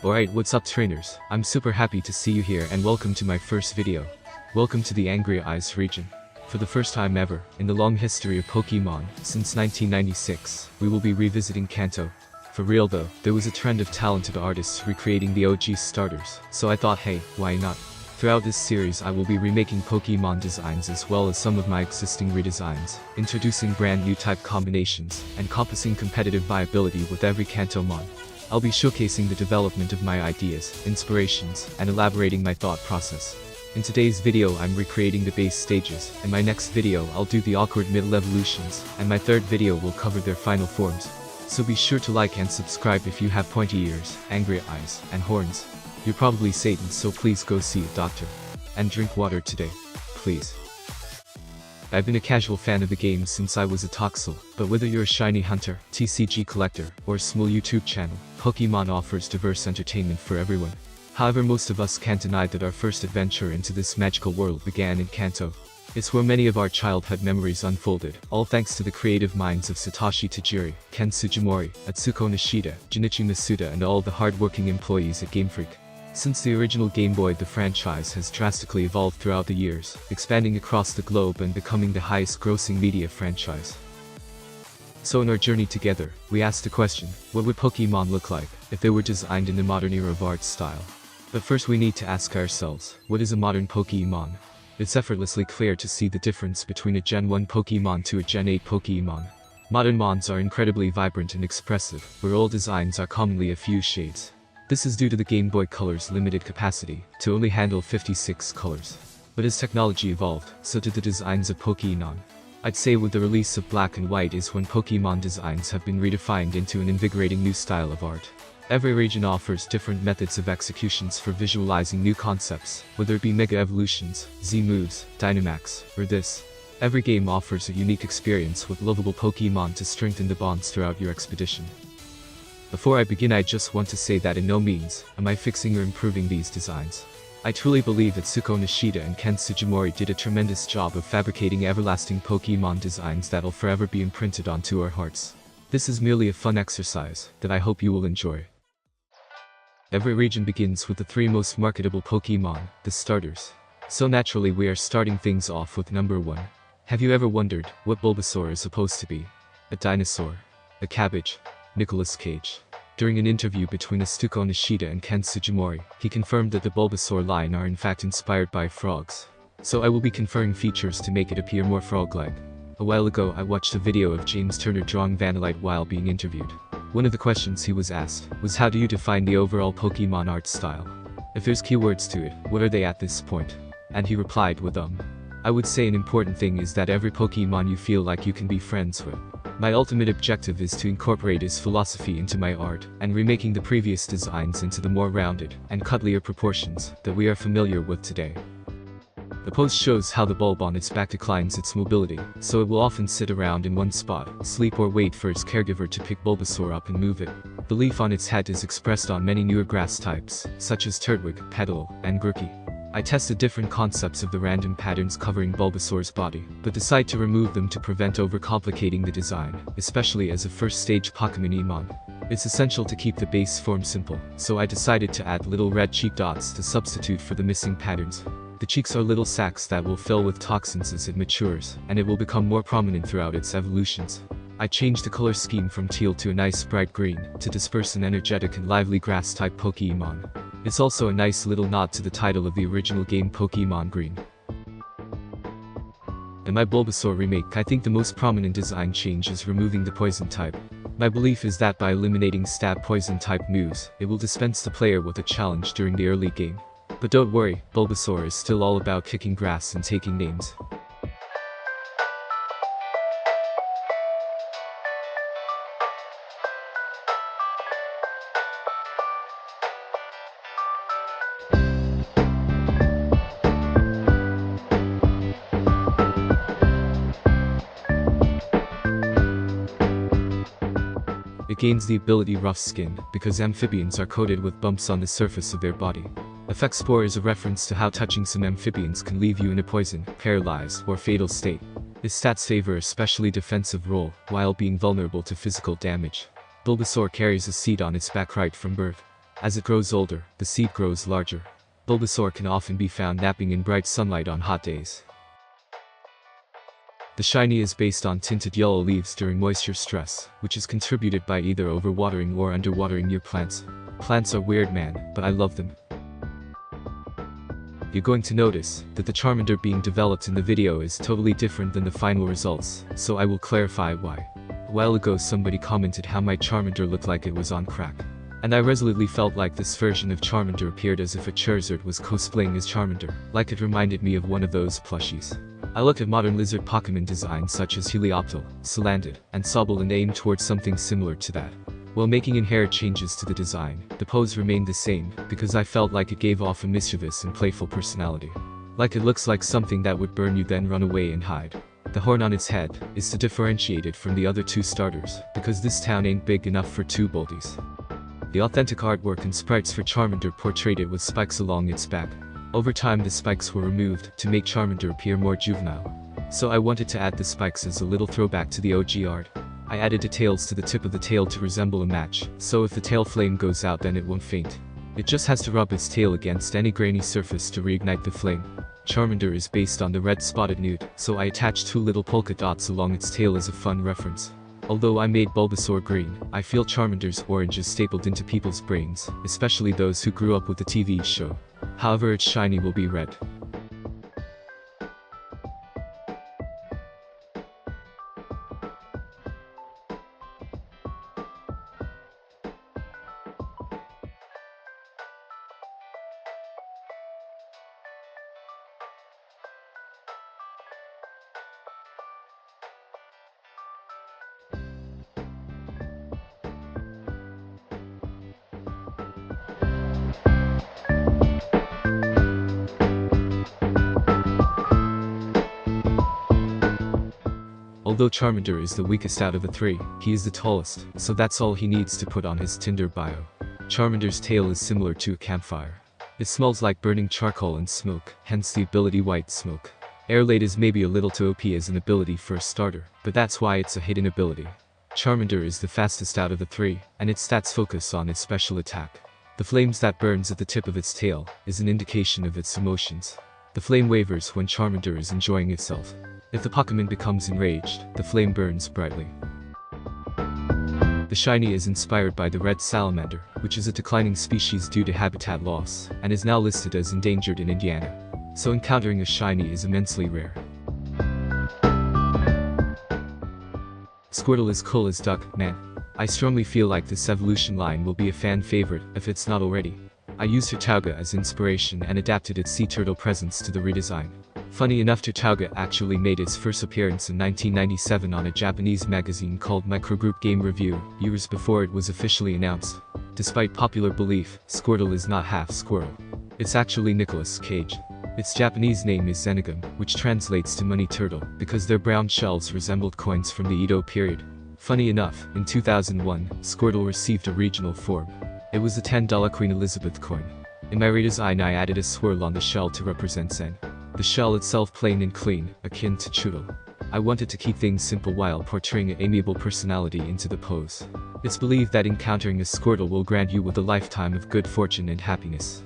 Alright, what's up trainers? I'm super happy to see you here and welcome to my first video. Welcome to the Angry Eyes region. For the first time ever, in the long history of Pokemon, since 1996, we will be revisiting Kanto. For real though, there was a trend of talented artists recreating the OG starters, so I thought hey, why not? Throughout this series I will be remaking Pokemon designs as well as some of my existing redesigns, introducing brand new type combinations, and compassing competitive viability with every Kanto mon. I'll be showcasing the development of my ideas, inspirations, and elaborating my thought process. In today's video I'm recreating the base stages, in my next video I'll do the awkward middle evolutions, and my third video will cover their final forms. So be sure to like and subscribe if you have pointy ears, angry eyes, and horns. You're probably Satan, so please go see a doctor. And drink water today. Please. I've been a casual fan of the game since I was a Toxel, but whether you're a shiny hunter, TCG collector, or a small YouTube channel, Pokemon offers diverse entertainment for everyone. However, most of us can't deny that our first adventure into this magical world began in Kanto. It's where many of our childhood memories unfolded, all thanks to the creative minds of Satoshi Tajiri, Ken Sugimori, Atsuko Nishida, Junichi Masuda and all the hard-working employees at Game Freak. Since the original Game Boy, the franchise has drastically evolved throughout the years, expanding across the globe and becoming the highest-grossing media franchise. So in our journey together, we asked the question, what would Pokemon look like if they were designed in the modern era of art style? But first we need to ask ourselves, what is a modern Pokemon? It's effortlessly clear to see the difference between a Gen 1 Pokemon to a Gen 8 Pokemon. Modern mons are incredibly vibrant and expressive, where old designs are commonly a few shades. This is due to the Game Boy Color's limited capacity to only handle 56 colors. But as technology evolved, so did the designs of Pokemon. I'd say with the release of Black and White is when Pokemon designs have been redefined into an invigorating new style of art. Every region offers different methods of executions for visualizing new concepts, whether it be Mega Evolutions, Z-Moves, Dynamax, or this. Every game offers a unique experience with lovable Pokemon to strengthen the bonds throughout your expedition. Before I begin, I just want to say that in no means am I fixing or improving these designs. I truly believe that Atsuko Nishida and Ken Sugimori did a tremendous job of fabricating everlasting Pokemon designs that'll forever be imprinted onto our hearts. This is merely a fun exercise that I hope you will enjoy. Every region begins with the three most marketable Pokemon, the starters. So naturally we are starting things off with number 1. Have you ever wondered what Bulbasaur is supposed to be? A dinosaur? A cabbage? Nicolas Cage. During an interview between Atsuko Nishida and Ken Sugimori, he confirmed that the Bulbasaur line are in fact inspired by frogs. So I will be conferring features to make it appear more frog-like. A while ago I watched a video of James Turner drawing Vanillite while being interviewed. One of the questions he was asked was, how do you define the overall Pokemon art style? If there's keywords to it, what are they at this point? And he replied with I would say an important thing is that every Pokemon you feel like you can be friends with. My ultimate objective is to incorporate his philosophy into my art, and remaking the previous designs into the more rounded and cuddlier proportions that we are familiar with today. The pose shows how the bulb on its back declines its mobility, so it will often sit around in one spot, sleep or wait for its caregiver to pick Bulbasaur up and move it. The leaf on its head is expressed on many newer grass types, such as Turtwig, Petal, and Grookey. I tested different concepts of the random patterns covering Bulbasaur's body, but decide to remove them to prevent overcomplicating the design, especially as a first-stage Pokemon. It's essential to keep the base form simple, so I decided to add little red cheek dots to substitute for the missing patterns. The cheeks are little sacs that will fill with toxins as it matures, and it will become more prominent throughout its evolutions. I changed the color scheme from teal to a nice bright green, to disperse an energetic and lively grass-type Pokemon. It's also a nice little nod to the title of the original game, Pokemon Green. In my Bulbasaur remake, I think the most prominent design change is removing the poison type. My belief is that by eliminating stab poison type moves, it will dispense the player with a challenge during the early game. But don't worry, Bulbasaur is still all about kicking grass and taking names. It gains the ability Rough Skin, because amphibians are coated with bumps on the surface of their body. Effect Spore is a reference to how touching some amphibians can leave you in a poison, paralyzed, or fatal state. His stats favor a specially defensive role, while being vulnerable to physical damage. Bulbasaur carries a seed on its back right from birth. As it grows older, the seed grows larger. Bulbasaur can often be found napping in bright sunlight on hot days. The shiny is based on tinted yellow leaves during moisture stress, which is contributed by either overwatering or underwatering your plants. Plants are weird, man, but I love them. You're going to notice that the Charmander being developed in the video is totally different than the final results, so I will clarify why. A while ago somebody commented how my Charmander looked like it was on crack. And I resolutely felt like this version of Charmander appeared as if a Charizard was cosplaying as Charmander, like it reminded me of one of those plushies. I looked at modern lizard Pokémon designs such as Helioptile, Salandit, and Sobble and aimed towards something similar to that. While making inherent changes to the design, the pose remained the same, because I felt like it gave off a mischievous and playful personality. Like it looks like something that would burn you then run away and hide. The horn on its head is to differentiate it from the other two starters, because this town ain't big enough for two boldies. The authentic artwork and sprites for Charmander portrayed it with spikes along its back. Over time the spikes were removed to make Charmander appear more juvenile. So I wanted to add the spikes as a little throwback to the OG art. I added details to the tip of the tail to resemble a match, so if the tail flame goes out then it won't faint. It just has to rub its tail against any grainy surface to reignite the flame. Charmander is based on the red spotted newt, so I attached two little polka dots along its tail as a fun reference. Although I made Bulbasaur green, I feel Charmander's orange is stapled into people's brains, especially those who grew up with the TV show. However, its shiny will be red. Although Charmander is the weakest out of the three, he is the tallest, so that's all he needs to put on his Tinder bio. Charmander's tail is similar to a campfire. It smells like burning charcoal and smoke, hence the ability White Smoke. Airlaid is maybe a little too OP as an ability for a starter, but that's why it's a hidden ability. Charmander is the fastest out of the three, and its stats focus on its special attack. The flames that burns at the tip of its tail is an indication of its emotions. The flame wavers when Charmander is enjoying itself. If the Pokémon becomes enraged, the flame burns brightly. The shiny is inspired by the red salamander, which is a declining species due to habitat loss, and is now listed as endangered in Indiana. So encountering a shiny is immensely rare. Squirtle is cool as duck, man. I strongly feel like this evolution line will be a fan favorite, if it's not already. I used Turtauga as inspiration and adapted its sea turtle presence to the redesign. Funny enough, Turtauga actually made its first appearance in 1997 on a Japanese magazine called Microgroup Game Review, years before it was officially announced. Despite popular belief, Squirtle is not half squirrel. It's actually Nicolas Cage. Its Japanese name is Zenigame, which translates to money turtle, because their brown shells resembled coins from the Edo period. Funny enough, in 2001, Squirtle received a regional form. It was a $10 Queen Elizabeth coin. In my redesign I added a swirl on the shell to represent Zen. The shell itself plain and clean, akin to Churro. I wanted to keep things simple while portraying an amiable personality into the pose. It's believed that encountering a Squirtle will grant you with a lifetime of good fortune and happiness.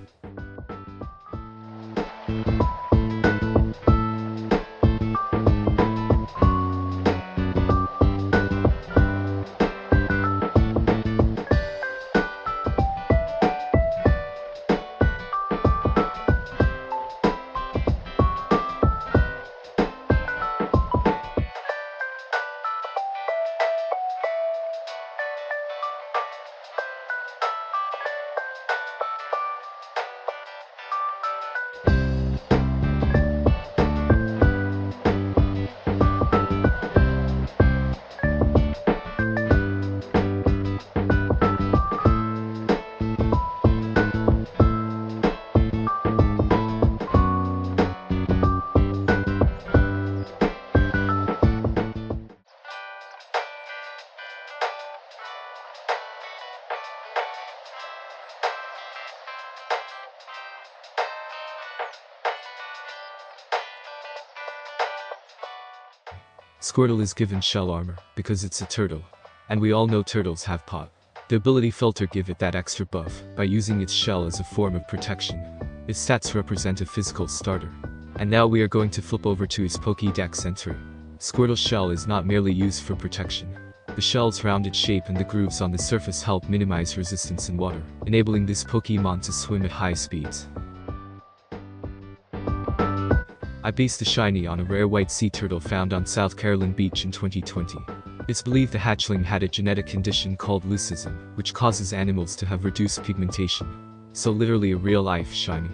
Squirtle is given shell armor, because it's a turtle. And we all know turtles have pot. The ability filter give it that extra buff by using its shell as a form of protection. Its stats represent a physical starter. And now we are going to flip over to his Pokédex entry. Squirtle's shell is not merely used for protection. The shell's rounded shape and the grooves on the surface help minimize resistance in water, enabling this Pokémon to swim at high speeds. I based the shiny on a rare white sea turtle found on South Carolina beach in 2020. It's believed the hatchling had a genetic condition called leucism, which causes animals to have reduced pigmentation. So literally a real-life shiny.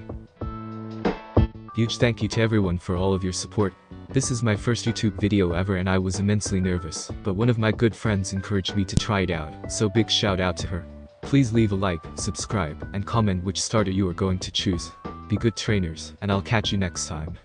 Huge thank you to everyone for all of your support. This is my first YouTube video ever and I was immensely nervous, but one of my good friends encouraged me to try it out, so big shout out to her. Please leave a like, subscribe, and comment which starter you are going to choose. Be good trainers, and I'll catch you next time.